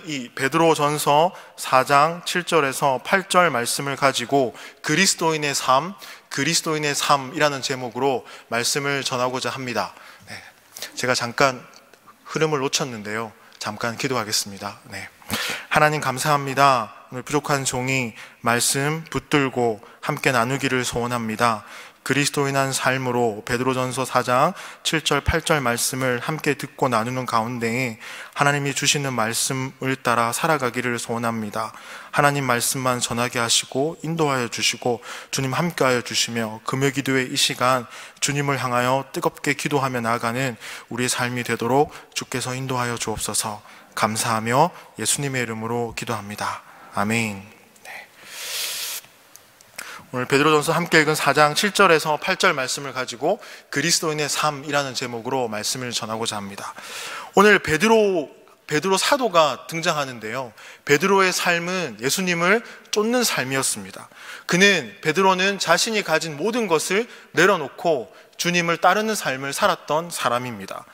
이 베드로전서 4장 7절에서 8절 말씀을 가지고 그리스도인의 삶이라는 제목으로 말씀을 전하고자 합니다. 제가 잠깐 흐름을 놓쳤는데요. 잠깐 기도하겠습니다. 하나님 감사합니다. 오늘 부족한 종이 말씀 붙들고 함께 나누기를 소원합니다. 그리스도인한 삶으로 베드로전서 4장 7절 8절 말씀을 함께 듣고 나누는 가운데 하나님이 주시는 말씀을 따라 살아가기를 소원합니다. 하나님 말씀만 전하게 하시고 인도하여 주시고 주님 함께하여 주시며 금요기도의 이 시간 주님을 향하여 뜨겁게 기도하며 나아가는 우리의 삶이 되도록 주께서 인도하여 주옵소서. 감사하며 예수님의 이름으로 기도합니다. 아멘. 오늘 베드로전서 함께 읽은 4장 7절에서 8절 말씀을 가지고 그리스도인의 삶이라는 제목으로 말씀을 전하고자 합니다. 오늘 베드로 사도가 등장하는데요. 베드로의 삶은 예수님을 쫓는 삶이었습니다. 베드로는 자신이 가진 모든 것을 내려놓고 주님을 따르는 삶을 살았던 사람입니다.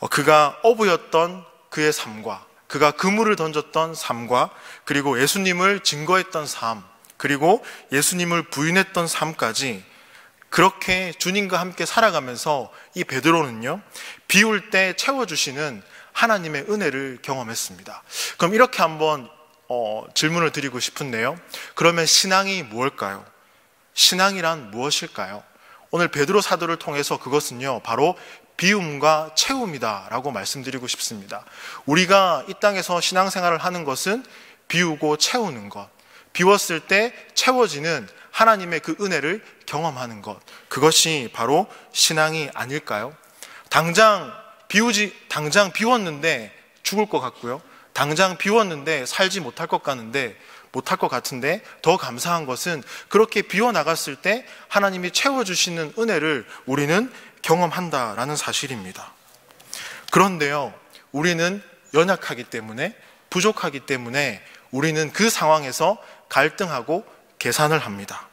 그가 어부였던 그의 삶과 그가 그물을 던졌던 삶과 그리고 예수님을 증거했던 삶, 그리고 예수님을 부인했던 삶까지 그렇게 주님과 함께 살아가면서 이 베드로는요, 비울 때 채워주시는 하나님의 은혜를 경험했습니다. 그럼 이렇게 한번 질문을 드리고 싶은데요. 그러면 신앙이 무엇일까요? 신앙이란 무엇일까요? 오늘 베드로 사도를 통해서 그것은요, 바로 비움과 채움이다 라고 말씀드리고 싶습니다. 우리가 이 땅에서 신앙생활을 하는 것은 비우고 채우는 것, 비웠을 때 채워지는 하나님의 그 은혜를 경험하는 것, 그것이 바로 신앙이 아닐까요? 당장 비웠는데 죽을 것 같고요, 당장 비웠는데 살지 못할 것 같은데 더 감사한 것은 그렇게 비워나갔을 때 하나님이 채워주시는 은혜를 우리는 경험한다라는 사실입니다. 그런데요, 우리는 연약하기 때문에, 부족하기 때문에 우리는 그 상황에서 갈등하고 계산을 합니다.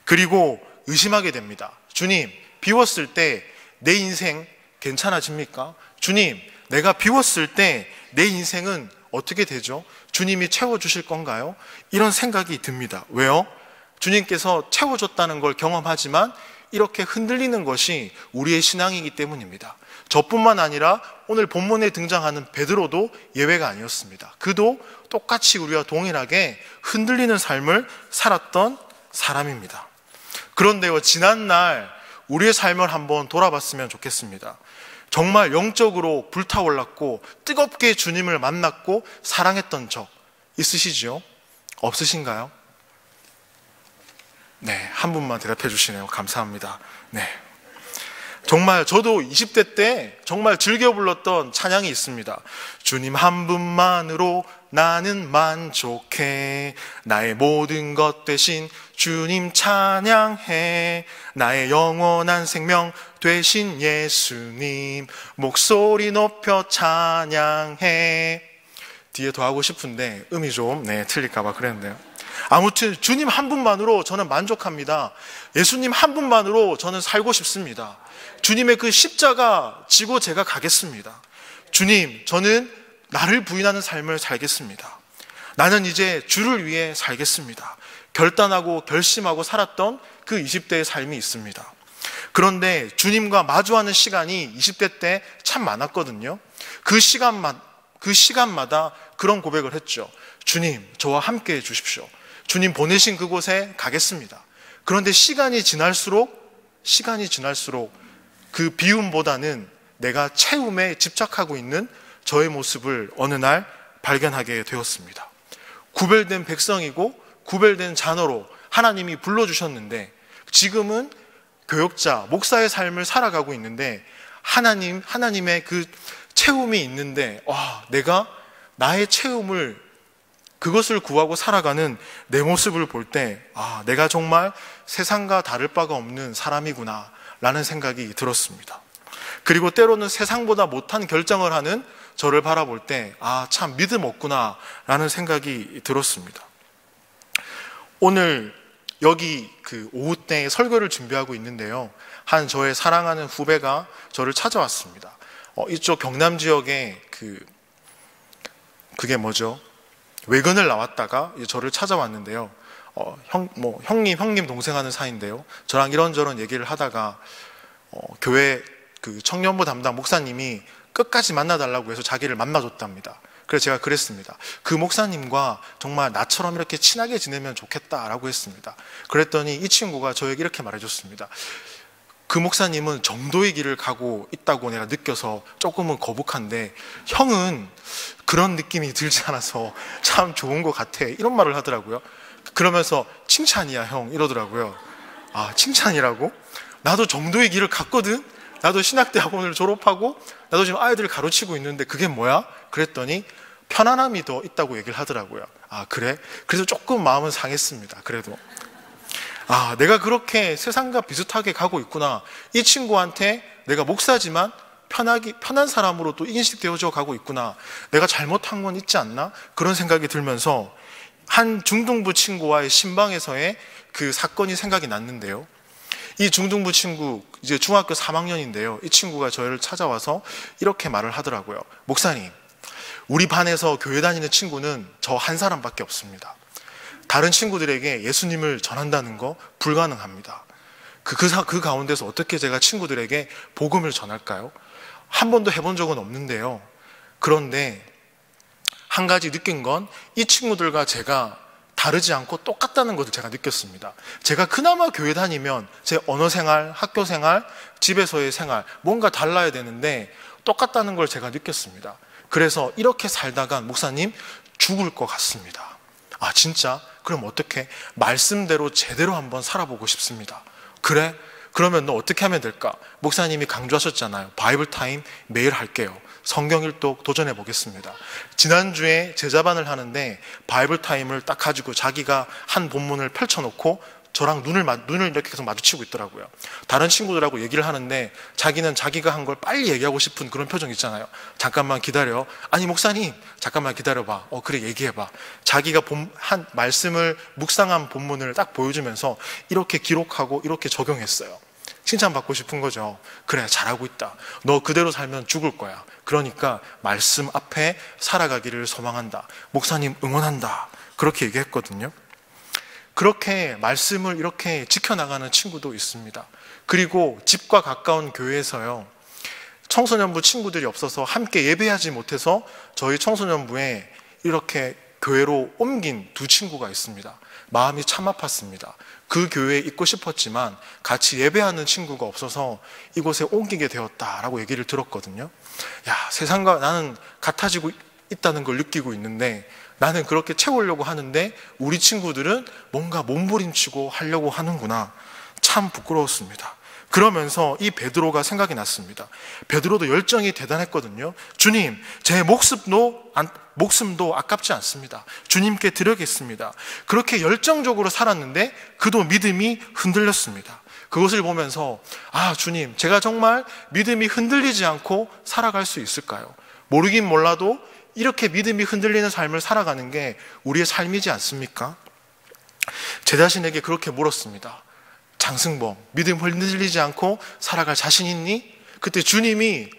그리고 의심하게 됩니다. 주님, 비웠을 때 내 인생 괜찮아집니까? 주님, 내가 비웠을 때 내 인생은 어떻게 되죠? 주님이 채워주실 건가요? 이런 생각이 듭니다. 왜요? 주님께서 채워줬다는 걸 경험하지만 이렇게 흔들리는 것이 우리의 신앙이기 때문입니다. 저뿐만 아니라 오늘 본문에 등장하는 베드로도 예외가 아니었습니다. 그도 똑같이 우리와 동일하게 흔들리는 삶을 살았던 사람입니다. 그런데요, 지난날 우리의 삶을 한번 돌아봤으면 좋겠습니다. 정말 영적으로 불타올랐고 뜨겁게 주님을 만났고 사랑했던 적 있으시죠? 없으신가요? 한 분만 대답해 주시네요. 감사합니다. 정말 저도 20대 때 정말 즐겨 불렀던 찬양이 있습니다. 주님 한 분만으로 나는 만족해, 나의 모든 것 대신 주님 찬양해, 나의 영원한 생명 되신 예수님 목소리 높여 찬양해. 뒤에 더 하고 싶은데 음이 좀 틀릴까봐 그랬는데요. 아무튼 주님 한 분만으로 저는 만족합니다. 예수님 한 분만으로 저는 살고 싶습니다. 주님의 그 십자가 지고 제가 가겠습니다. 주님, 저는 나를 부인하는 삶을 살겠습니다. 나는 이제 주를 위해 살겠습니다. 결단하고 결심하고 살았던 그 20대의 삶이 있습니다. 그런데 주님과 마주하는 시간이 20대 때 참 많았거든요. 그 시간마다 그런 고백을 했죠. 주님, 저와 함께 해주십시오. 주님 보내신 그곳에 가겠습니다. 그런데 시간이 지날수록 그 비움보다는 내가 채움에 집착하고 있는 저의 모습을 어느 날 발견하게 되었습니다. 구별된 백성이고 구별된 자녀로 하나님이 불러주셨는데 지금은 교역자, 목사의 삶을 살아가고 있는데 하나님의 그 채움이 있는데 내가 나의 채움을 그것을 구하고 살아가는 내 모습을 볼 때 내가 정말 세상과 다를 바가 없는 사람이구나 라는 생각이 들었습니다. 그리고 때로는 세상보다 못한 결정을 하는 저를 바라볼 때 참 믿음 없구나 라는 생각이 들었습니다. 오늘 여기 오후 때 설교를 준비하고 있는데요, 한 저의 사랑하는 후배가 저를 찾아왔습니다. 이쪽 경남 지역에 그게 뭐죠? 외근을 나왔다가 저를 찾아왔는데요. 형님 동생 하는 사이인데요. 저랑 이런저런 얘기를 하다가 교회 그 청년부 담당 목사님이 끝까지 만나달라고 해서 자기를 만나줬답니다. 그래서 제가 그랬습니다. 그 목사님과 정말 나처럼 이렇게 친하게 지내면 좋겠다라고 했습니다. 그랬더니 이 친구가 저에게 이렇게 말해줬습니다. 그 목사님은 정도의 길을 가고 있다고 내가 느껴서 조금은 거북한데 형은 그런 느낌이 들지 않아서 참 좋은 것 같아, 이런 말을 하더라고요. 그러면서 칭찬이야 형, 이러더라고요. 아, 칭찬이라고? 나도 정도의 길을 갔거든. 나도 신학대학원을 졸업하고 나도 지금 아이들을 가르치고 있는데 그게 뭐야? 그랬더니 편안함이 더 있다고 얘기를 하더라고요. 아, 그래? 그래서 조금 마음은 상했습니다. 그래도 아, 내가 그렇게 세상과 비슷하게 가고 있구나. 이 친구한테 내가 목사지만 편한 사람으로 또 인식되어져 가고 있구나. 내가 잘못한 건 있지 않나? 그런 생각이 들면서 한 중등부 친구와의 신방에서의 그 사건이 생각이 났는데요. 이 중등부 친구 이제 중학교 3학년인데요. 이 친구가 저를 찾아와서 이렇게 말을 하더라고요. 목사님, 우리 반에서 교회 다니는 친구는 저 한 사람밖에 없습니다. 다른 친구들에게 예수님을 전한다는 거 불가능합니다. 그 가운데서 어떻게 제가 친구들에게 복음을 전할까요? 한 번도 해본 적은 없는데요. 그런데 한 가지 느낀 건 이 친구들과 제가 다르지 않고 똑같다는 것을 제가 느꼈습니다. 제가 그나마 교회 다니면 제 언어 생활, 학교 생활, 집에서의 생활 뭔가 달라야 되는데 똑같다는 걸 제가 느꼈습니다. 그래서 이렇게 살다가 목사님 죽을 것 같습니다. 아, 진짜? 그럼 어떻게? 말씀대로 제대로 한번 살아보고 싶습니다. 그래? 그러면 너 어떻게 하면 될까? 목사님이 강조하셨잖아요. 바이블 타임 매일 할게요. 성경 읽독 도전해 보겠습니다. 지난주에 제자반을 하는데 바이블 타임을 딱 가지고 자기가 한 본문을 펼쳐놓고 저랑 눈을 이렇게 계속 마주치고 있더라고요. 다른 친구들하고 얘기를 하는데 자기는 자기가 한 걸 빨리 얘기하고 싶은 그런 표정 있잖아요. 잠깐만 기다려. 아니 목사님 잠깐만 기다려봐. 그래 얘기해봐. 자기가 한 말씀을 묵상한 본문을 딱 보여주면서 이렇게 기록하고 이렇게 적용했어요. 칭찬받고 싶은 거죠. 그래 잘하고 있다. 너 그대로 살면 죽을 거야. 그러니까 말씀 앞에 살아가기를 소망한다. 목사님 응원한다. 그렇게 얘기했거든요. 그렇게 말씀을 이렇게 지켜나가는 친구도 있습니다. 그리고 집과 가까운 교회에서요, 청소년부 친구들이 없어서 함께 예배하지 못해서 저희 청소년부에 이렇게 교회로 옮긴 두 친구가 있습니다. 마음이 참 아팠습니다. 그 교회에 있고 싶었지만 같이 예배하는 친구가 없어서 이곳에 옮기게 되었다라고 얘기를 들었거든요. 야, 세상과 나는 같아지고 있다는 걸 느끼고 있는데 나는 그렇게 채우려고 하는데 우리 친구들은 뭔가 몸부림치고 하려고 하는구나. 참 부끄러웠습니다. 그러면서 이 베드로가 생각이 났습니다. 베드로도 열정이 대단했거든요. 주님, 제 목숨도 아깝지 않습니다. 주님께 드리겠습니다. 그렇게 열정적으로 살았는데 그도 믿음이 흔들렸습니다. 그것을 보면서 아, 주님, 제가 정말 믿음이 흔들리지 않고 살아갈 수 있을까요? 모르긴 몰라도 이렇게 믿음이 흔들리는 삶을 살아가는 게 우리의 삶이지 않습니까? 제 자신에게 그렇게 물었습니다. 장승범, 믿음 흔들리지 않고 살아갈 자신 있니? 그때 주님이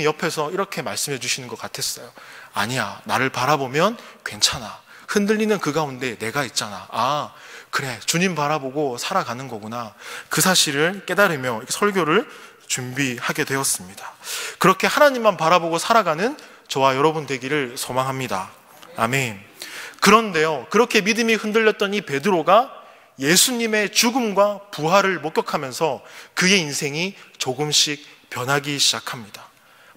옆에서 이렇게 말씀해 주시는 것 같았어요. 아니야, 나를 바라보면 괜찮아. 흔들리는 그 가운데 내가 있잖아. 아, 그래, 주님 바라보고 살아가는 거구나. 그 사실을 깨달으며 설교를 준비하게 되었습니다. 그렇게 하나님만 바라보고 살아가는 저와 여러분 되기를 소망합니다. 아멘. 그런데요, 그렇게 믿음이 흔들렸던 이 베드로가 예수님의 죽음과 부활을 목격하면서 그의 인생이 조금씩 변하기 시작합니다.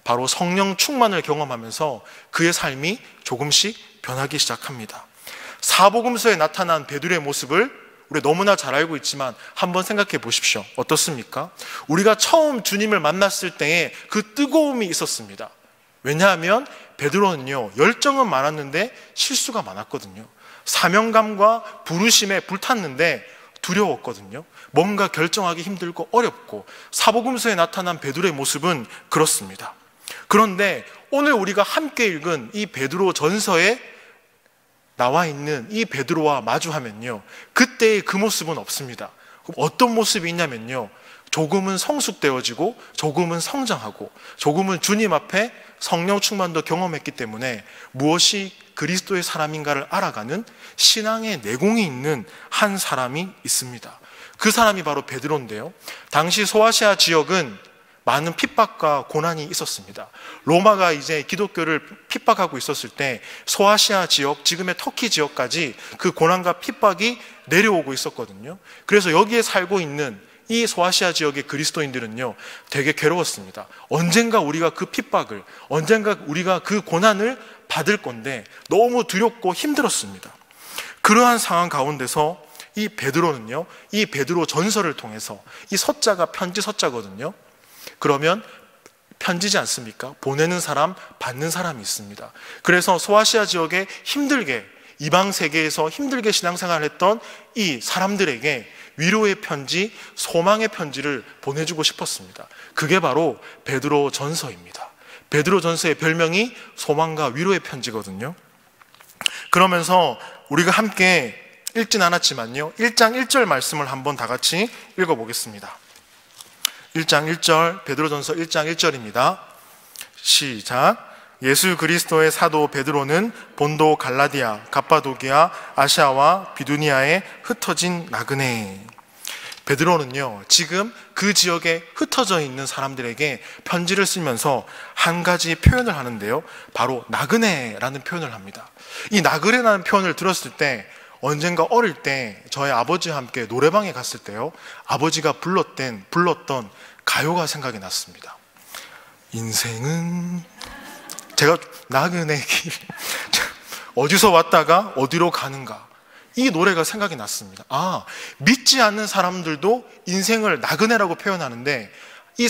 바로 성령 충만을 경험하면서 그의 삶이 조금씩 변하기 시작합니다. 사복음서에 나타난 베드로의 모습을 우리 너무나 잘 알고 있지만 한번 생각해 보십시오. 어떻습니까? 우리가 처음 주님을 만났을 때에 그 뜨거움이 있었습니다. 왜냐하면 베드로는요, 열정은 많았는데 실수가 많았거든요. 사명감과 부르심에 불탔는데 두려웠거든요. 뭔가 결정하기 힘들고 어렵고 사복음서에 나타난 베드로의 모습은 그렇습니다. 그런데 오늘 우리가 함께 읽은 이 베드로 전서에 나와 있는 이 베드로와 마주하면요, 그때의 그 모습은 없습니다. 그럼 어떤 모습이 있냐면요, 조금은 성숙되어지고 조금은 성장하고 조금은 주님 앞에 성령 충만도 경험했기 때문에 무엇이 그리스도의 사람인가를 알아가는 신앙의 내공이 있는 한 사람이 있습니다. 그 사람이 바로 베드로인데요. 당시 소아시아 지역은 많은 핍박과 고난이 있었습니다. 로마가 이제 기독교를 핍박하고 있었을 때 소아시아 지역, 지금의 터키 지역까지 그 고난과 핍박이 내려오고 있었거든요. 그래서 여기에 살고 있는 이 소아시아 지역의 그리스도인들은요, 되게 괴로웠습니다. 언젠가 우리가 그 핍박을, 언젠가 우리가 그 고난을 받을 건데 너무 두렵고 힘들었습니다. 그러한 상황 가운데서 이 베드로는요, 이 베드로 전서를 통해서, 이 서자가 편지 서자거든요. 그러면 편지지 않습니까? 보내는 사람, 받는 사람이 있습니다. 그래서 소아시아 지역에 힘들게, 이방 세계에서 힘들게 신앙생활을 했던 이 사람들에게 위로의 편지, 소망의 편지를 보내주고 싶었습니다. 그게 바로 베드로 전서입니다. 베드로 전서의 별명이 소망과 위로의 편지거든요. 그러면서 우리가 함께 읽진 않았지만요, 1장 1절 말씀을 한번 다 같이 읽어보겠습니다. 1장 1절, 베드로전서 1장 1절입니다. 시작. 예수 그리스도의 사도 베드로는 본도, 갈라디아, 갑바도기아, 아시아와 비두니아에 흩어진 나그네. 베드로는요, 지금 그 지역에 흩어져 있는 사람들에게 편지를 쓰면서 한 가지 표현을 하는데요, 바로 나그네라는 표현을 합니다. 이 나그네라는 표현을 들었을 때, 언젠가 어릴 때 저희 아버지와 함께 노래방에 갔을 때요, 아버지가 불렀던 가요가 생각이 났습니다. 인생은, 제가 나그네 길, 어디서 왔다가 어디로 가는가, 이 노래가 생각이 났습니다. 아, 믿지 않는 사람들도 인생을 나그네라고 표현하는데, 이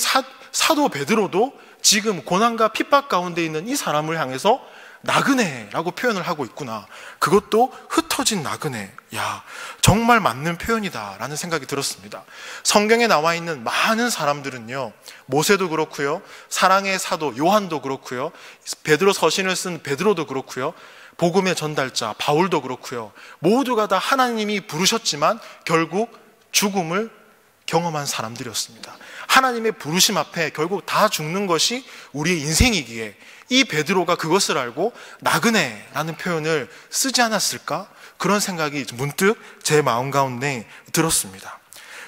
사도 베드로도 지금 고난과 핍박 가운데 있는 이 사람을 향해서 나그네라고 표현을 하고 있구나. 그것도 흩어진 나그네. 야, 정말 맞는 표현이다 라는 생각이 들었습니다. 성경에 나와 있는 많은 사람들은요, 모세도 그렇고요, 사랑의 사도 요한도 그렇고요, 베드로 서신을 쓴 베드로도 그렇고요, 복음의 전달자 바울도 그렇고요, 모두가 다 하나님이 부르셨지만 결국 죽음을 경험한 사람들이었습니다. 하나님의 부르심 앞에 결국 다 죽는 것이 우리의 인생이기에 이 베드로가 그것을 알고 나그네라는 표현을 쓰지 않았을까? 그런 생각이 문득 제 마음 가운데 들었습니다.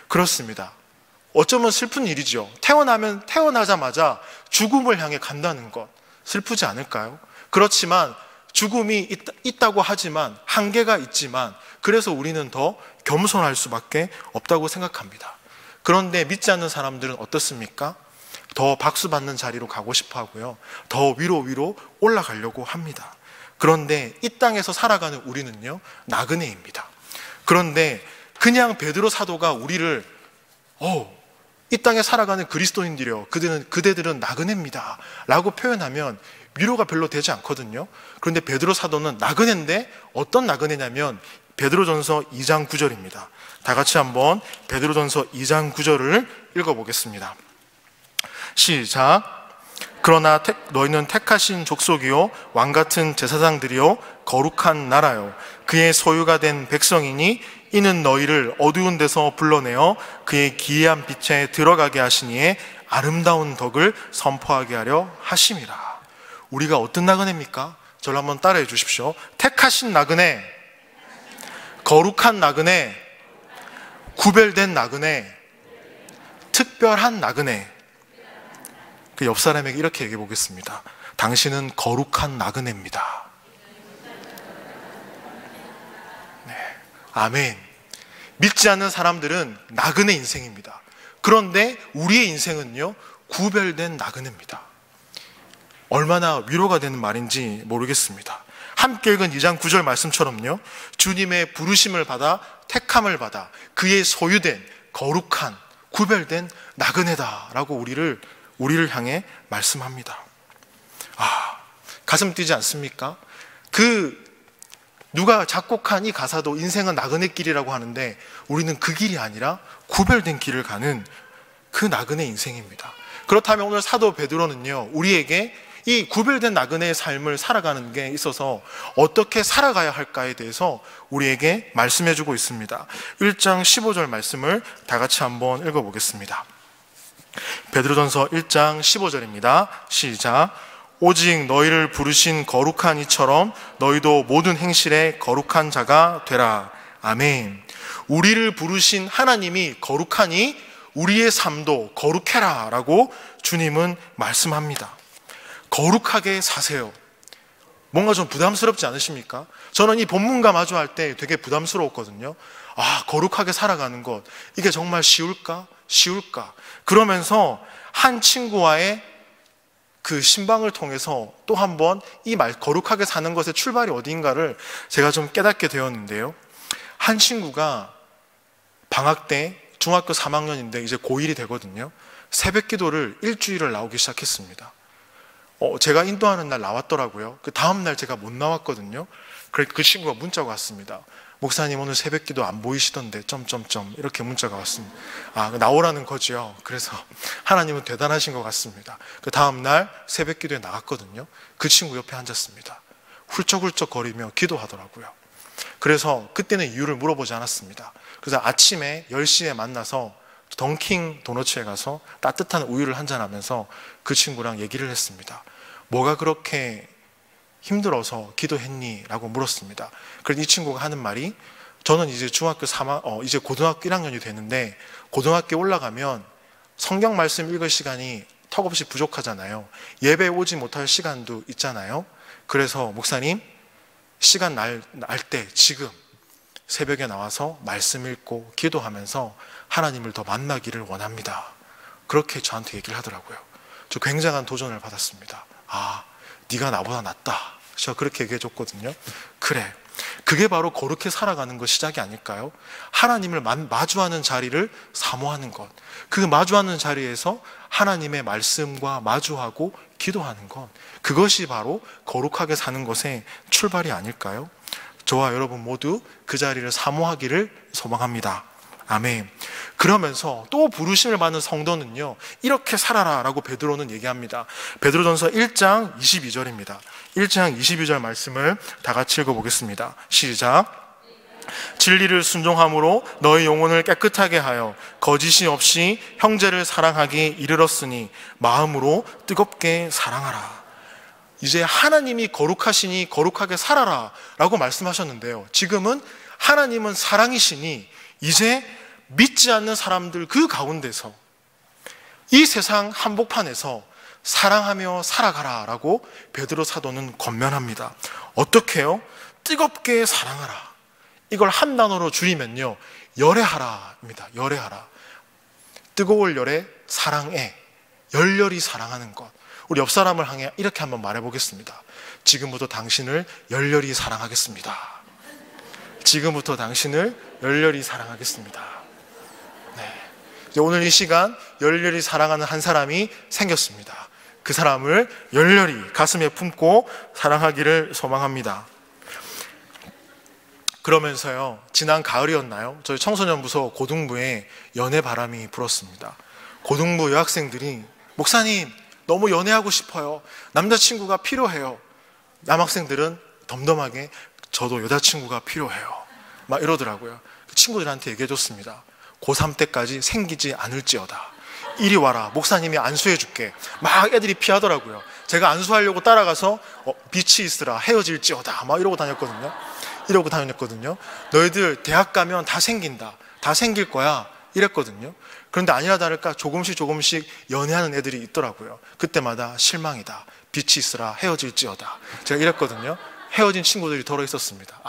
그렇습니다. 어쩌면 슬픈 일이죠. 태어나자마자 죽음을 향해 간다는 것, 슬프지 않을까요? 그렇지만 죽음이 있다고 하지만, 한계가 있지만, 그래서 우리는 더 겸손할 수밖에 없다고 생각합니다. 그런데 믿지 않는 사람들은 어떻습니까? 더 박수 받는 자리로 가고 싶어 하고요, 더 위로 올라가려고 합니다. 그런데 이 땅에서 살아가는 우리는요, 나그네입니다. 그런데 그냥 베드로 사도가 우리를 이 땅에 살아가는 그리스도인들이요, 그대들은 나그네입니다 라고 표현하면 위로가 별로 되지 않거든요. 그런데 베드로 사도는 나그네인데, 어떤 나그네냐면 베드로전서 2장 9절입니다. 다 같이 한번 베드로전서 2장 9절을 읽어보겠습니다. 시작. 그러나 너희는 택하신 족속이요, 왕같은 제사장들이요, 거룩한 나라요, 그의 소유가 된 백성이니 이는 너희를 어두운 데서 불러내어 그의 기이한 빛에 들어가게 하시니에 아름다운 덕을 선포하게 하려 하심이라. 우리가 어떤 나그네입니까? 저를 한번 따라해 주십시오. 택하신 나그네, 거룩한 나그네, 구별된 나그네, 특별한 나그네. 그 옆 사람에게 이렇게 얘기해 보겠습니다. 당신은 거룩한 나그네입니다. 네, 아멘. 믿지 않는 사람들은 나그네 인생입니다. 그런데 우리의 인생은요, 구별된 나그네입니다. 얼마나 위로가 되는 말인지 모르겠습니다. 함께 읽은 2장 9절 말씀처럼요, 주님의 부르심을 받아 택함을 받아 그의 소유된 거룩한 구별된 나그네다라고 우리를 향해 말씀합니다. 아, 가슴 뛰지 않습니까? 누가 작곡한 이 가사도 인생은 나그네 길이라고 하는데, 우리는 그 길이 아니라 구별된 길을 가는 그 나그네 인생입니다. 그렇다면 오늘 사도 베드로는요, 우리에게 이 구별된 나그네의 삶을 살아가는 게 있어서 어떻게 살아가야 할까에 대해서 우리에게 말씀해 주고 있습니다. 1장 15절 말씀을 다 같이 한번 읽어보겠습니다. 베드로전서 1장 15절입니다. 시작. 오직 너희를 부르신 거룩한 이처럼 너희도 모든 행실에 거룩한 자가 되라. 아멘. 우리를 부르신 하나님이 거룩하니 우리의 삶도 거룩해라 라고 주님은 말씀합니다. 거룩하게 사세요. 뭔가 좀 부담스럽지 않으십니까? 저는 이 본문과 마주할 때 되게 부담스러웠거든요. 거룩하게 살아가는 것, 이게 정말 쉬울까? 그러면서 한 친구와의 그 신방을 통해서 또 한 번 이 거룩하게 사는 것의 출발이 어디인가를 제가 좀 깨닫게 되었는데요. 한 친구가 방학 때 중학교 3학년인데 이제 고1이 되거든요. 새벽 기도를 일주일을 나오기 시작했습니다. 제가 인도하는 날 나왔더라고요. 그 다음날 제가 못 나왔거든요. 그래서 그 친구가 문자가 왔습니다. 목사님 오늘 새벽 기도 안 보이시던데 이렇게 문자가 왔습니다. 나오라는 거지요. 그래서 하나님은 대단하신 것 같습니다. 그 다음날 새벽 기도에 나갔거든요. 그 친구 옆에 앉았습니다. 훌쩍훌쩍 거리며 기도하더라고요. 그래서 그때는 이유를 물어보지 않았습니다. 그래서 아침에 10시에 만나서 던킹 도너츠에 가서 따뜻한 우유를 한잔하면서 그 친구랑 얘기를 했습니다. 뭐가 그렇게 힘들어서 기도했니? 라고 물었습니다. 그래서 이 친구가 하는 말이, 저는 이제 이제 고등학교 1학년이 되는데 고등학교에 올라가면 성경 말씀 읽을 시간이 턱없이 부족하잖아요. 예배 오지 못할 시간도 있잖아요. 그래서 목사님, 시간 날 때 지금 새벽에 나와서 말씀 읽고 기도하면서 하나님을 더 만나기를 원합니다. 그렇게 저한테 얘기를 하더라고요. 저 굉장한 도전을 받았습니다. 네가 나보다 낫다. 제가 그렇게 얘기해 줬거든요. 그래, 그게 바로 거룩히 살아가는 것 시작이 아닐까요? 하나님을 마주하는 자리를 사모하는 것, 그 마주하는 자리에서 하나님의 말씀과 마주하고 기도하는 것, 그것이 바로 거룩하게 사는 것의 출발이 아닐까요? 저와 여러분 모두 그 자리를 사모하기를 소망합니다. 아멘. 그러면서 또 부르심을 받는 성도는요, 이렇게 살아라 라고 베드로는 얘기합니다. 베드로전서 1장 22절입니다. 1장 22절 말씀을 다 같이 읽어보겠습니다. 시작. 진리를 순종함으로 너희 영혼을 깨끗하게 하여 거짓이 없이 형제를 사랑하기 이르렀으니 마음으로 뜨겁게 사랑하라. 이제 하나님이 거룩하시니 거룩하게 살아라 라고 말씀하셨는데요, 지금은 하나님은 사랑이시니 이제 믿지 않는 사람들 그 가운데서 이 세상 한복판에서 사랑하며 살아가라 라고 베드로 사도는 권면합니다. 어떻게 해요? 뜨겁게 사랑하라. 이걸 한 단어로 줄이면요, 열애하라입니다. 열애하라. 뜨거울 열애, 사랑해. 열렬히 사랑하는 것. 우리 옆 사람을 향해 이렇게 한번 말해보겠습니다. 지금부터 당신을 열렬히 사랑하겠습니다. 지금부터 당신을 열렬히 사랑하겠습니다. 네. 이제 오늘 이 시간 열렬히 사랑하는 한 사람이 생겼습니다. 그 사람을 열렬히 가슴에 품고 사랑하기를 소망합니다. 그러면서요, 지난 가을이었나요? 저희 청소년부서 고등부에 연애 바람이 불었습니다. 고등부 여학생들이, 목사님 너무 연애하고 싶어요. 남자친구가 필요해요. 남학생들은 덤덤하게, 저도 여자친구가 필요해요. 막 이러더라고요. 친구들한테 얘기해줬습니다. 고3 때까지 생기지 않을지어다. 이리 와라, 목사님이 안수해 줄게. 막 애들이 피하더라고요. 제가 안수하려고 따라가서 빛이 있으라, 헤어질지어다 막 이러고 다녔거든요. 너희들 대학 가면 다 생긴다, 다 생길 거야 이랬거든요. 그런데 아니라 다를까 조금씩 연애하는 애들이 있더라고요. 그때마다 실망이다, 빛이 있으라, 헤어질지어다, 제가 이랬거든요. 헤어진 친구들이 더러 있었습니다.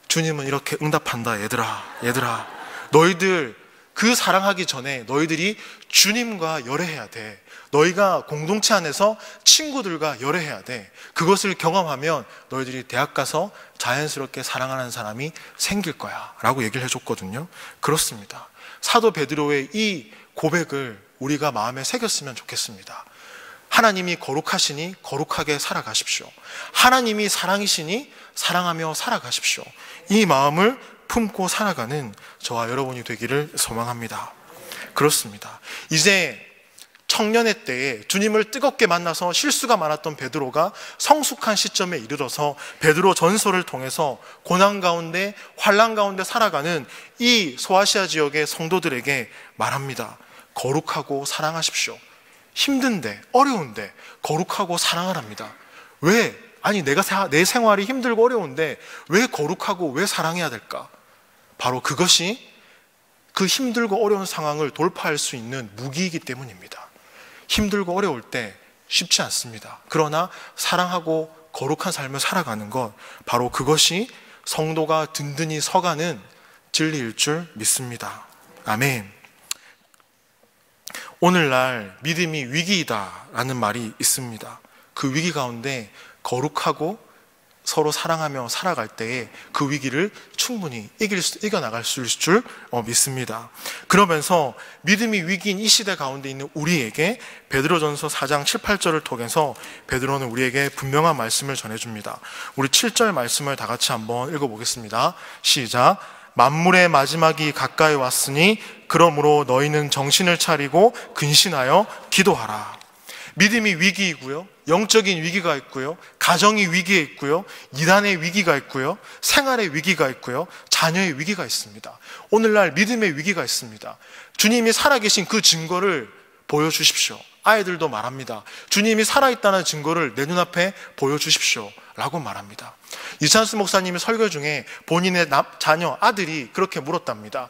주님은 이렇게 응답한다. 얘들아, 너희들 그 사랑하기 전에 너희들이 주님과 열애해야 돼. 너희가 공동체 안에서 친구들과 열애해야 돼. 그것을 경험하면 너희들이 대학 가서 자연스럽게 사랑하는 사람이 생길 거야 라고 얘기를 해줬거든요. 그렇습니다. 사도 베드로의 이 고백을 우리가 마음에 새겼으면 좋겠습니다. 하나님이 거룩하시니 거룩하게 살아가십시오. 하나님이 사랑이시니 사랑하며 살아가십시오. 이 마음을 품고 살아가는 저와 여러분이 되기를 소망합니다. 그렇습니다. 이제 청년의 때에 주님을 뜨겁게 만나서 실수가 많았던 베드로가 성숙한 시점에 이르러서 베드로 전서를 통해서 고난 가운데, 환난 가운데 살아가는 이 소아시아 지역의 성도들에게 말합니다. 거룩하고 사랑하십시오. 힘든데, 어려운데 거룩하고 사랑을 합니다. 왜? 아니 내 생활이 힘들고 어려운데 왜 거룩하고 왜 사랑해야 될까? 바로 그것이 그 힘들고 어려운 상황을 돌파할 수 있는 무기이기 때문입니다. 힘들고 어려울 때 쉽지 않습니다. 그러나 사랑하고 거룩한 삶을 살아가는 것, 바로 그것이 성도가 든든히 서가는 진리일 줄 믿습니다. 아멘. 오늘날 믿음이 위기이다라는 말이 있습니다. 그 위기 가운데 거룩하고 서로 사랑하며 살아갈 때에 그 위기를 충분히 이겨나갈 수 있을 줄 믿습니다. 그러면서 믿음이 위기인 이 시대 가운데 있는 우리에게 베드로전서 4장 7, 8절을 통해서 베드로는 우리에게 분명한 말씀을 전해줍니다. 우리 7절 말씀을 다 같이 한번 읽어보겠습니다. 시작. 만물의 마지막이 가까이 왔으니 그러므로 너희는 정신을 차리고 근신하여 기도하라. 믿음이 위기이고요, 영적인 위기가 있고요, 가정이 위기에 있고요, 이단의 위기가 있고요, 생활의 위기가 있고요, 자녀의 위기가 있습니다. 오늘날 믿음의 위기가 있습니다. 주님이 살아계신 그 증거를 보여주십시오. 아이들도 말합니다. 주님이 살아있다는 증거를 내 눈앞에 보여주십시오 라고 말합니다. 이찬수 목사님이 설교 중에 본인의 자녀, 아들이 그렇게 물었답니다.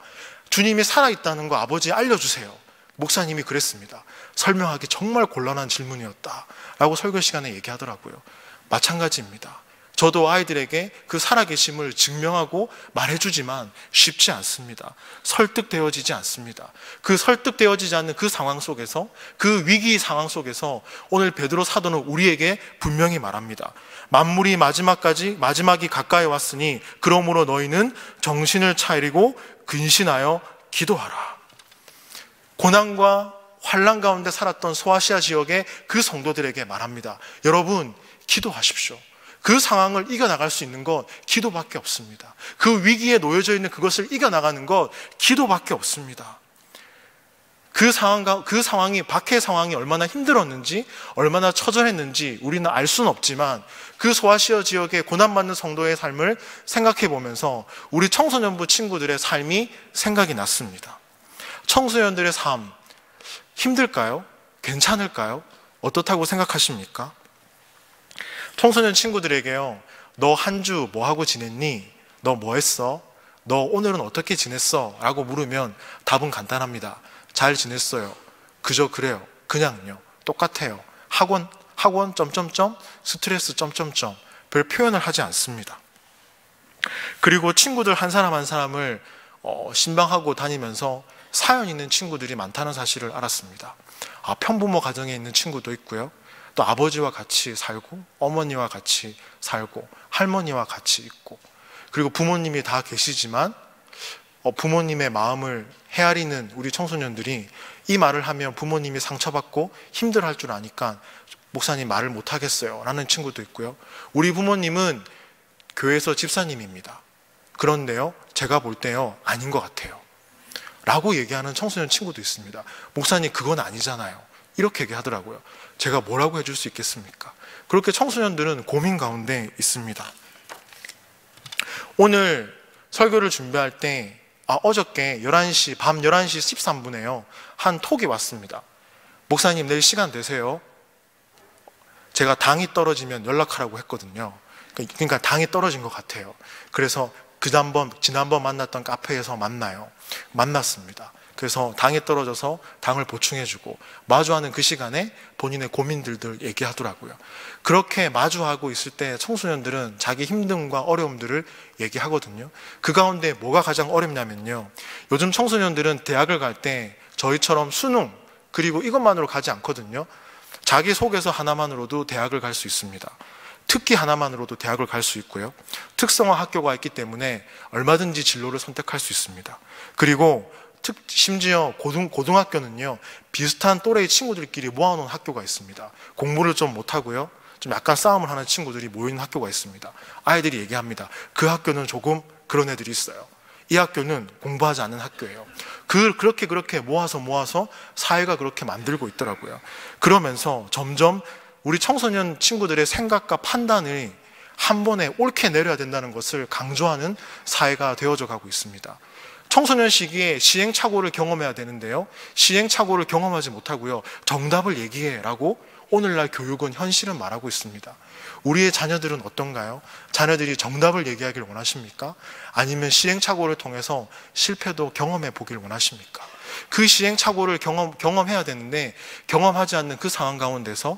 주님이 살아있다는 거 아버지 알려주세요. 목사님이 그랬습니다. 설명하기 정말 곤란한 질문이었다 라고 설교 시간에 얘기하더라고요. 마찬가지입니다. 저도 아이들에게 그 살아계심을 증명하고 말해주지만 쉽지 않습니다. 설득되어지지 않습니다. 그 설득되어지지 않는 그 상황 속에서, 그 위기 상황 속에서 오늘 베드로 사도는 우리에게 분명히 말합니다. 만물이 마지막이 가까이 왔으니 그러므로 너희는 정신을 차리고 근신하여 기도하라. 고난과 환난 가운데 살았던 소아시아 지역의 그 성도들에게 말합니다. 여러분, 기도하십시오. 그 상황을 이겨나갈 수 있는 것 기도밖에 없습니다. 그 위기에 놓여져 있는 그것을 이겨나가는 것 기도밖에 없습니다. 그 상황이, 박해 상황이 얼마나 힘들었는지, 얼마나 처절했는지 우리는 알 수는 없지만 그 소아시아 지역의 고난받는 성도의 삶을 생각해 보면서 우리 청소년부 친구들의 삶이 생각이 났습니다. 청소년들의 삶, 힘들까요? 괜찮을까요? 어떻다고 생각하십니까? 청소년 친구들에게요, 너 한 주 뭐 하고 지냈니? 너 뭐 했어? 너 오늘은 어떻게 지냈어? 라고 물으면 답은 간단합니다. 잘 지냈어요. 그저 그래요. 그냥요. 똑같아요. 학원 점점점 스트레스 점점점 별 표현을 하지 않습니다. 그리고 친구들 한 사람 한 사람을 신방하고 다니면서 사연 있는 친구들이 많다는 사실을 알았습니다. 편부모 가정에 있는 친구도 있고요, 또 아버지와 같이 살고 어머니와 같이 살고 할머니와 같이 있고, 그리고 부모님이 다 계시지만 부모님의 마음을 헤아리는 우리 청소년들이 이 말을 하면 부모님이 상처받고 힘들어할 줄 아니까 목사님 말을 못하겠어요 라는 친구도 있고요, 우리 부모님은 교회에서 집사님입니다. 그런데요, 제가 볼 때요 아닌 것 같아요 라고 얘기하는 청소년 친구도 있습니다. 목사님 그건 아니잖아요 이렇게 얘기하더라고요. 제가 뭐라고 해줄 수 있겠습니까? 그렇게 청소년들은 고민 가운데 있습니다. 오늘 설교를 준비할 때 어저께 밤 11시 13분에요 한 톡이 왔습니다. 목사님 내일 시간 되세요? 제가 당이 떨어지면 연락하라고 했거든요. 그러니까 당이 떨어진 것 같아요. 그래서 지난번 만났던 카페에서 만났습니다. 그래서 당이 떨어져서 당을 보충해주고 마주하는 그 시간에 본인의 고민들을 얘기하더라고요. 그렇게 마주하고 있을 때 청소년들은 자기 힘듦과 어려움들을 얘기하거든요. 그 가운데 뭐가 가장 어렵냐면요, 요즘 청소년들은 대학을 갈 때 저희처럼 수능 그리고 이것만으로 가지 않거든요. 자기 소개서 하나만으로도 대학을 갈 수 있습니다. 특기 하나만으로도 대학을 갈 수 있고요, 특성화 학교가 있기 때문에 얼마든지 진로를 선택할 수 있습니다. 그리고 심지어 고등학교는요 비슷한 또래의 친구들끼리 모아놓은 학교가 있습니다. 공부를 좀 못하고요, 좀 약간 싸움을 하는 친구들이 모이는 학교가 있습니다. 아이들이 얘기합니다. 그 학교는 조금 그런 애들이 있어요. 이 학교는 공부하지 않는 학교예요. 그렇게 모아서 사회가 그렇게 만들고 있더라고요. 그러면서 점점 우리 청소년 친구들의 생각과 판단을 한 번에 옳게 내려야 된다는 것을 강조하는 사회가 되어져 가고 있습니다. 청소년 시기에 시행착오를 경험해야 되는데요, 시행착오를 경험하지 못하고요, 정답을 얘기해라고 오늘날 교육은 현실은 말하고 있습니다. 우리의 자녀들은 어떤가요? 자녀들이 정답을 얘기하길 원하십니까? 아니면 시행착오를 통해서 실패도 경험해 보길 원하십니까? 그 시행착오를 경험해야 되는데 경험하지 않는 그 상황 가운데서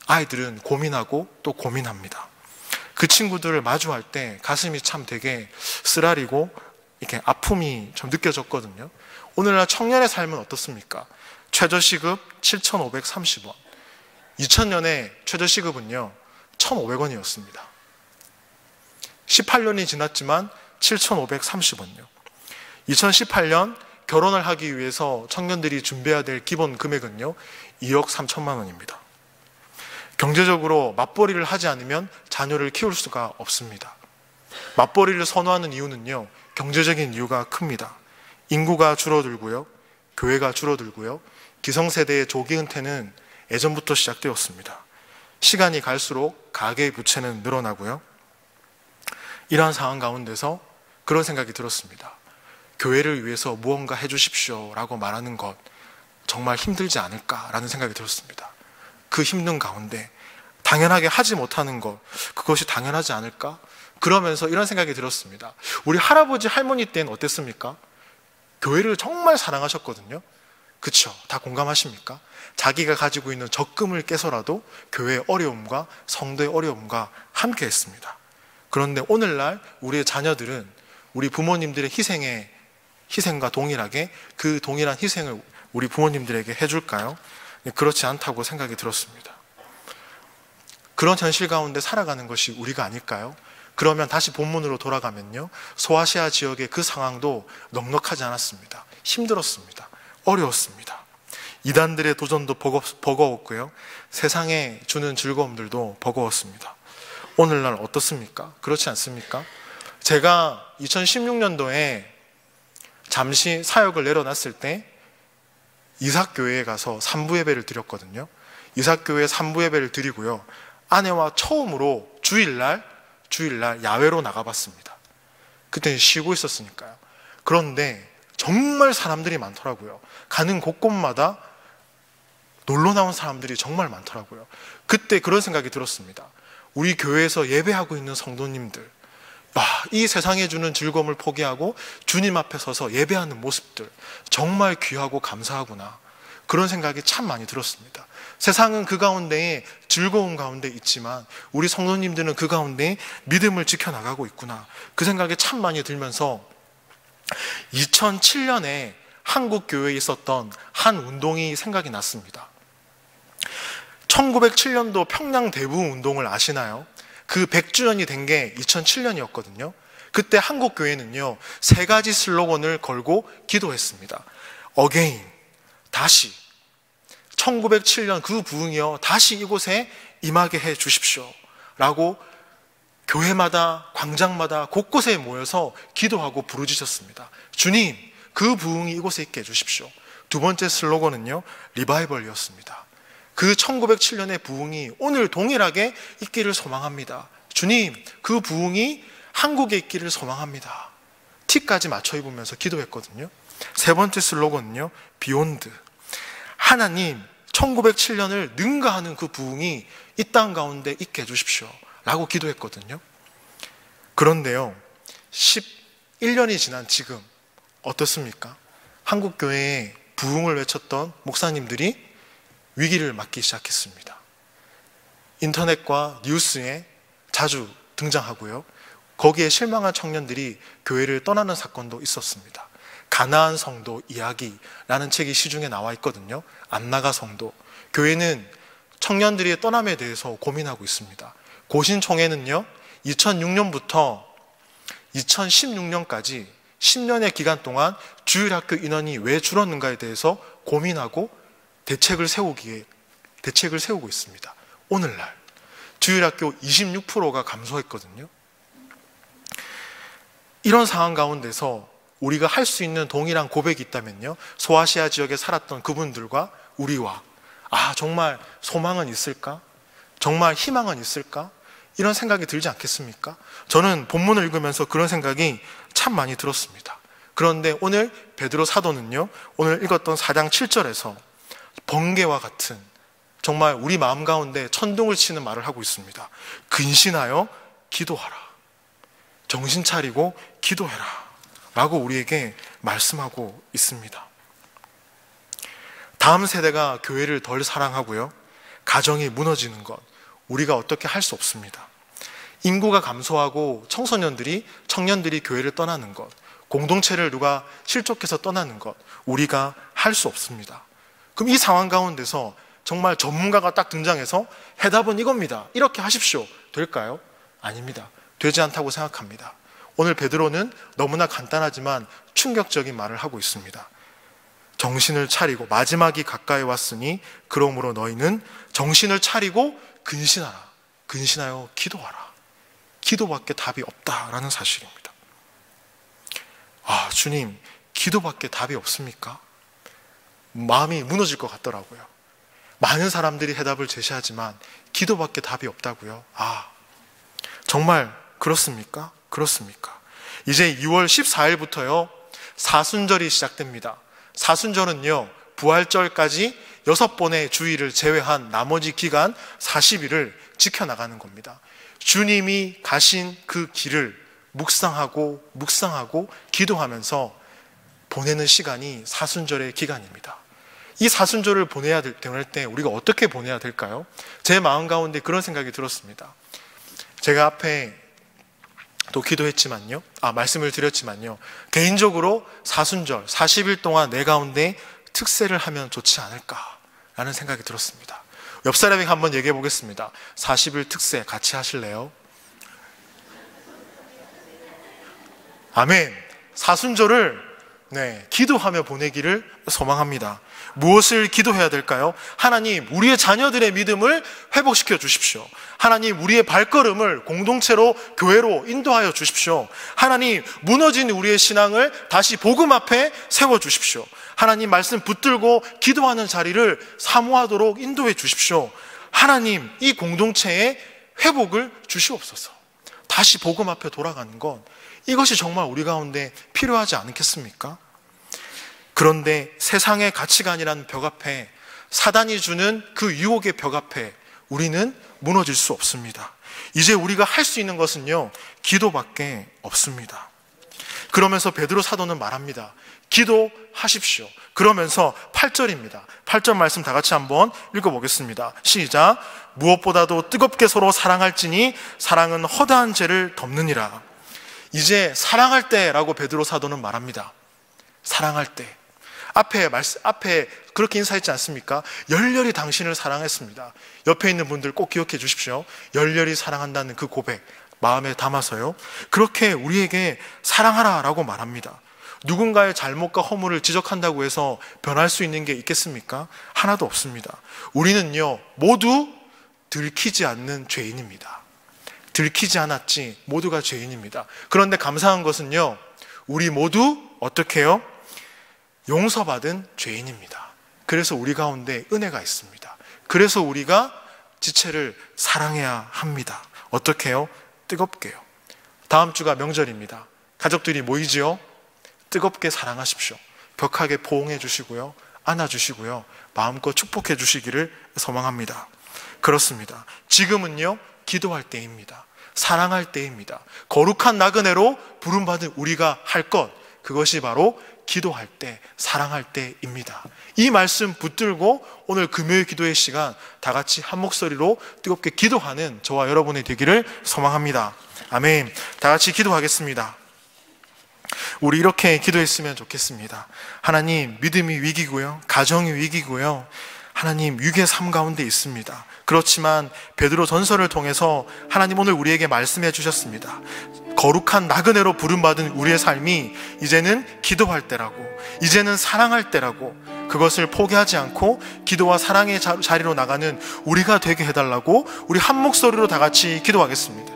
아이들은 고민하고 또 고민합니다. 그 친구들을 마주할 때 가슴이 참 되게 쓰라리고 이렇게 아픔이 좀 느껴졌거든요. 오늘날 청년의 삶은 어떻습니까? 최저시급 7,530원. 2000년에 최저시급은요 1,500원이었습니다. 18년이 지났지만 7,530원요. 2018년 결혼을 하기 위해서 청년들이 준비해야 될 기본 금액은요 2억 3천만 원입니다. 경제적으로 맞벌이를 하지 않으면 자녀를 키울 수가 없습니다. 맞벌이를 선호하는 이유는요 경제적인 이유가 큽니다. 인구가 줄어들고요, 교회가 줄어들고요, 기성세대의 조기 은퇴는 예전부터 시작되었습니다. 시간이 갈수록 가계의 부채는 늘어나고요. 이러한 상황 가운데서 그런 생각이 들었습니다. 교회를 위해서 무언가 해주십시오 라고 말하는 것 정말 힘들지 않을까라는 생각이 들었습니다. 그 힘든 가운데 당연하게 하지 못하는 것, 그것이 당연하지 않을까? 그러면서 이런 생각이 들었습니다. 우리 할아버지 할머니 때는 어땠습니까? 교회를 정말 사랑하셨거든요. 그쵸? 다 공감하십니까? 자기가 가지고 있는 적금을 깨서라도 교회의 어려움과 성도의 어려움과 함께 했습니다. 그런데 오늘날 우리의 자녀들은 우리 부모님들의 희생과 동일하게 그 동일한 희생을 우리 부모님들에게 해줄까요? 그렇지 않다고 생각이 들었습니다. 그런 현실 가운데 살아가는 것이 우리가 아닐까요? 그러면 다시 본문으로 돌아가면요, 소아시아 지역의 그 상황도 넉넉하지 않았습니다. 힘들었습니다. 어려웠습니다. 이단들의 도전도 버거웠고요, 세상에 주는 즐거움들도 버거웠습니다. 오늘날 어떻습니까? 그렇지 않습니까? 제가 2016년도에 잠시 사역을 내려놨을 때 이삭교회에 가서 3부 예배를 드렸거든요. 이삭교회 3부 예배를 드리고요, 아내와 처음으로 주일날 야외로 나가봤습니다. 그때 쉬고 있었으니까요. 그런데 정말 사람들이 많더라고요. 가는 곳곳마다 놀러 나온 사람들이 정말 많더라고요. 그때 그런 생각이 들었습니다. 우리 교회에서 예배하고 있는 성도님들, 이 세상에 주는 즐거움을 포기하고 주님 앞에 서서 예배하는 모습들 정말 귀하고 감사하구나, 그런 생각이 참 많이 들었습니다. 세상은 그 가운데에 즐거움 가운데 있지만 우리 성도님들은 그 가운데 믿음을 지켜나가고 있구나, 그 생각이 참 많이 들면서 2007년에 한국 교회에 있었던 한 운동이 생각이 났습니다. 1907년도 평양 대부흥 운동을 아시나요? 그 100주년이 된 게 2007년이었거든요. 그때 한국 교회는요 3가지 슬로건을 걸고 기도했습니다. Again, 다시 1907년 그 부흥이요 다시 이곳에 임하게 해 주십시오 라고 교회마다 광장마다 곳곳에 모여서 기도하고 부르짖었습니다. 주님, 그 부흥이 이곳에 있게 해주십시오. 두 번째 슬로건은요 리바이벌이었습니다. 그 1907년의 부흥이 오늘 동일하게 있기를 소망합니다. 주님, 그 부흥이 한국에 있기를 소망합니다. 티까지 맞춰 입으면서 기도했거든요. 세 번째 슬로건은요 비욘드, 하나님 1907년을 능가하는 그 부흥이 이 땅 가운데 있게 해주십시오 라고 기도했거든요. 그런데요 11년이 지난 지금 어떻습니까? 한국교회에 부흥을 외쳤던 목사님들이 위기를 맞기 시작했습니다. 인터넷과 뉴스에 자주 등장하고요, 거기에 실망한 청년들이 교회를 떠나는 사건도 있었습니다. 가나안 성도 이야기라는 책이 시중에 나와 있거든요. 안 나가 성도. 교회는 청년들의 떠남에 대해서 고민하고 있습니다. 고신총회는요 2006년부터 2016년까지 10년의 기간 동안 주일학교 인원이 왜 줄었는가에 대해서 고민하고 대책을 세우고 있습니다. 오늘날 주일학교 26%가 감소했거든요. 이런 상황 가운데서 우리가 할 수 있는 동일한 고백이 있다면요, 소아시아 지역에 살았던 그분들과 우리와 정말 소망은 있을까? 정말 희망은 있을까? 이런 생각이 들지 않겠습니까? 저는 본문을 읽으면서 그런 생각이 참 많이 들었습니다. 그런데 오늘 베드로 사도는요, 오늘 읽었던 4장 7절에서 번개와 같은 정말 우리 마음 가운데 천둥을 치는 말을 하고 있습니다. 근신하여 기도하라. 정신 차리고 기도해라 라고 우리에게 말씀하고 있습니다. 다음 세대가 교회를 덜 사랑하고요, 가정이 무너지는 것, 우리가 어떻게 할 수 없습니다. 인구가 감소하고 청년들이 교회를 떠나는 것, 공동체를 누가 실족해서 떠나는 것, 우리가 할 수 없습니다. 그럼 이 상황 가운데서 정말 전문가가 딱 등장해서 해답은 이겁니다, 이렇게 하십시오, 될까요? 아닙니다. 되지 않다고 생각합니다. 오늘 베드로는 너무나 간단하지만 충격적인 말을 하고 있습니다. 정신을 차리고, 마지막이 가까이 왔으니 그러므로 너희는 정신을 차리고 근신하라. 근신하여 기도하라. 기도밖에 답이 없다라는 사실입니다. 아, 주님, 기도밖에 답이 없습니까? 마음이 무너질 것 같더라고요. 많은 사람들이 해답을 제시하지만 기도밖에 답이 없다고요? 아, 정말 그렇습니까? 그렇습니까? 이제 2월 14일부터요, 사순절이 시작됩니다. 사순절은요, 부활절까지 6번의 주일을 제외한 나머지 기간 40일을 지켜나가는 겁니다. 주님이 가신 그 길을 묵상하고 기도하면서 보내는 시간이 사순절의 기간입니다. 이 사순절을 보내야 될 때 우리가 어떻게 보내야 될까요? 제 마음 가운데 그런 생각이 들었습니다. 제가 앞에 또 기도했지만요, 말씀을 드렸지만요, 개인적으로 사순절 40일 동안 내 가운데 특세를 하면 좋지 않을까라는 생각이 들었습니다. 옆 사람에게 한번 얘기해 보겠습니다. 40일 특세 같이 하실래요? 아멘. 사순절을 기도하며 보내기를 소망합니다. 무엇을 기도해야 될까요? 하나님, 우리의 자녀들의 믿음을 회복시켜 주십시오. 하나님, 우리의 발걸음을 공동체로, 교회로 인도하여 주십시오. 하나님, 무너진 우리의 신앙을 다시 복음 앞에 세워 주십시오. 하나님, 말씀 붙들고 기도하는 자리를 사모하도록 인도해 주십시오. 하나님, 이 공동체에 회복을 주시옵소서. 다시 복음 앞에 돌아가는 것, 이것이 정말 우리 가운데 필요하지 않겠습니까? 그런데 세상의 가치관이라는 벽 앞에, 사단이 주는 그 유혹의 벽 앞에 우리는 무너질 수 없습니다. 이제 우리가 할 수 있는 것은요, 기도밖에 없습니다. 그러면서 베드로 사도는 말합니다. 기도하십시오. 그러면서 8절입니다. 8절 말씀 다 같이 한번 읽어보겠습니다. 시작. 무엇보다도 뜨겁게 서로 사랑할지니 사랑은 허다한 죄를 덮느니라. 이제 사랑할 때라고 베드로 사도는 말합니다. 사랑할 때. 앞에 그렇게 인사했지 않습니까? 열렬히 당신을 사랑했습니다. 옆에 있는 분들 꼭 기억해 주십시오. 열렬히 사랑한다는 그 고백 마음에 담아서요, 그렇게 우리에게 사랑하라라고 말합니다. 누군가의 잘못과 허물을 지적한다고 해서 변할 수 있는 게 있겠습니까? 하나도 없습니다. 우리는요, 모두 들키지 않는 죄인입니다. 들키지 않았지 모두가 죄인입니다. 그런데 감사한 것은요, 우리 모두 어떻게 해요? 용서받은 죄인입니다. 그래서 우리 가운데 은혜가 있습니다. 그래서 우리가 지체를 사랑해야 합니다. 어떻게 해요? 뜨겁게요. 다음 주가 명절입니다. 가족들이 모이지요? 뜨겁게 사랑하십시오. 벽하게 포옹해 주시고요, 안아주시고요, 마음껏 축복해 주시기를 소망합니다. 그렇습니다. 지금은요, 기도할 때입니다. 사랑할 때입니다. 거룩한 나그네로 부름받은 우리가 할 것, 그것이 바로 기도할 때, 사랑할 때입니다. 이 말씀 붙들고 오늘 금요일 기도의 시간 다 같이 한 목소리로 뜨겁게 기도하는 저와 여러분이 되기를 소망합니다. 아멘. 다 같이 기도하겠습니다. 우리 이렇게 기도했으면 좋겠습니다. 하나님, 믿음이 위기고요, 가정이 위기고요, 하나님, 위기의 삶 가운데 있습니다. 그렇지만 베드로 전설을 통해서 하나님 오늘 우리에게 말씀해 주셨습니다. 거룩한 나그네로 부름받은 우리의 삶이 이제는 기도할 때라고, 이제는 사랑할 때라고, 그것을 포기하지 않고 기도와 사랑의 자리로 나가는 우리가 되게 해달라고 우리 한 목소리로 다 같이 기도하겠습니다.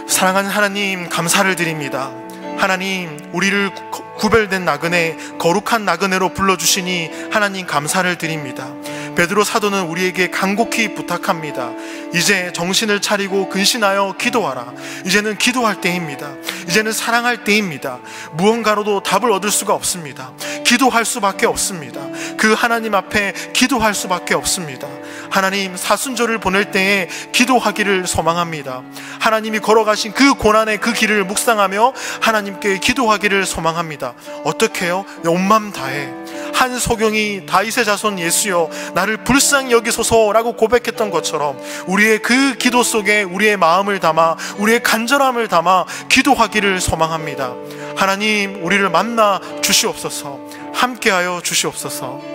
사랑하는 하나님, 감사를 드립니다. 하나님, 우리를 구별된 나그네, 거룩한 나그네로 불러주시니 하나님 감사를 드립니다. 베드로 사도는 우리에게 간곡히 부탁합니다. 이제 정신을 차리고 근신하여 기도하라. 이제는 기도할 때입니다. 이제는 사랑할 때입니다. 무언가로도 답을 얻을 수가 없습니다. 기도할 수밖에 없습니다. 그 하나님 앞에 기도할 수밖에 없습니다. 하나님, 사순절을 보낼 때에 기도하기를 소망합니다. 하나님이 걸어가신 그 고난의 그 길을 묵상하며 하나님께 기도하기를 소망합니다. 어떻게 해요? 온 맘 다해. 한 소경이 다윗의 자손 예수여 나를 불쌍히 여기소서라고 고백했던 것처럼 우리의 그 기도 속에 우리의 마음을 담아 우리의 간절함을 담아 기도하기를 소망합니다. 하나님, 우리를 만나 주시옵소서. 함께하여 주시옵소서.